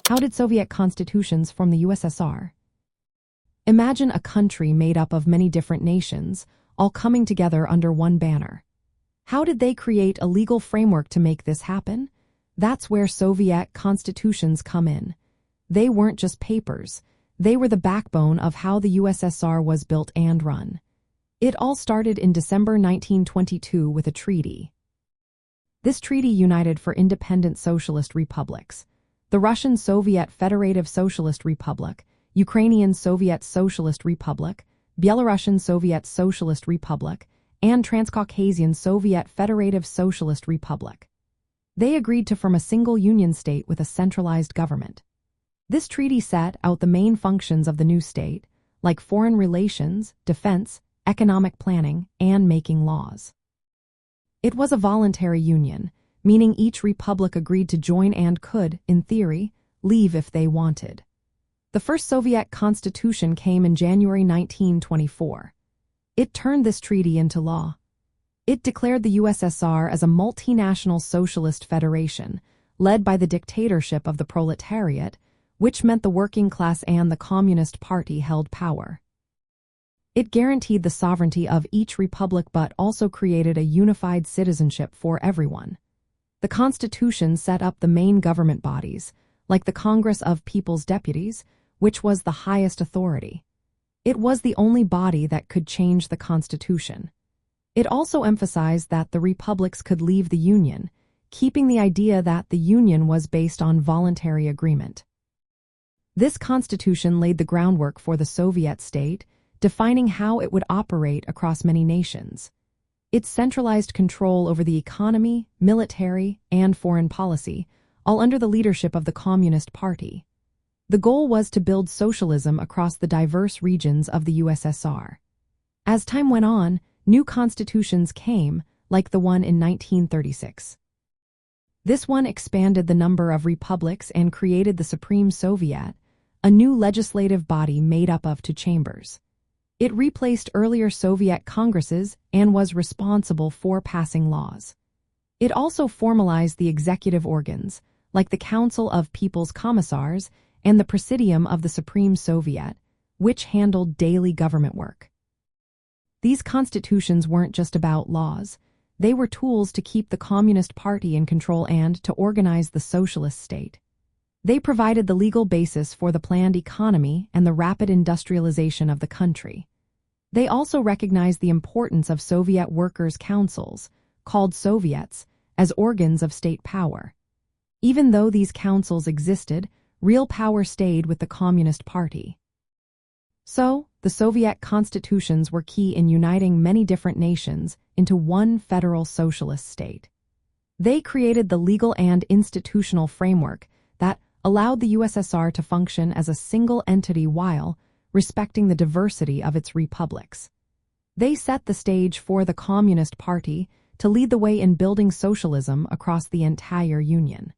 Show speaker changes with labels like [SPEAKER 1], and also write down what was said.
[SPEAKER 1] How did Soviet constitutions form the USSR? Imagine a country made up of many different nations, all coming together under one banner. How did they create a legal framework to make this happen? That's where Soviet constitutions come in. They weren't just papers. They were the backbone of how the USSR was built and run. It all started in December 1922 with a treaty. This treaty united for independent socialist republics: the Russian Soviet Federative Socialist Republic, Ukrainian Soviet Socialist Republic, Belarusian Soviet Socialist Republic, and Transcaucasian Soviet Federative Socialist Republic. They agreed to form a single union state with a centralized government. This treaty set out the main functions of the new state, like foreign relations, defense, economic planning, and making laws. It was a voluntary union, meaning each republic agreed to join and could, in theory, leave if they wanted. The first Soviet constitution came in January 1924. It turned this treaty into law. It declared the USSR as a multinational socialist federation, led by the dictatorship of the proletariat, which meant the working class and the Communist Party held power. It guaranteed the sovereignty of each republic but also created a unified citizenship for everyone. The Constitution set up the main government bodies, like the Congress of People's Deputies, which was the highest authority. It was the only body that could change the Constitution. It also emphasized that the republics could leave the Union, keeping the idea that the Union was based on voluntary agreement. This constitution laid the groundwork for the Soviet state, defining how it would operate across many nations. It centralized control over the economy, military, and foreign policy, all under the leadership of the Communist Party. The goal was to build socialism across the diverse regions of the USSR. As time went on, new constitutions came, like the one in 1936. This one expanded the number of republics and created the Supreme Soviet, a new legislative body made up of two chambers. It replaced earlier Soviet congresses and was responsible for passing laws. It also formalized the executive organs, like the Council of People's Commissars and the Presidium of the Supreme Soviet, which handled daily government work. These constitutions weren't just about laws. They were tools to keep the Communist Party in control and to organize the socialist state. They provided the legal basis for the planned economy and the rapid industrialization of the country. They also recognized the importance of Soviet workers' councils, called Soviets, as organs of state power. Even though these councils existed, real power stayed with the Communist Party. So, the Soviet constitutions were key in uniting many different nations into one federal socialist state. They created the legal and institutional framework that allowed the USSR to function as a single entity while respecting the diversity of its republics. They set the stage for the Communist Party to lead the way in building socialism across the entire Union.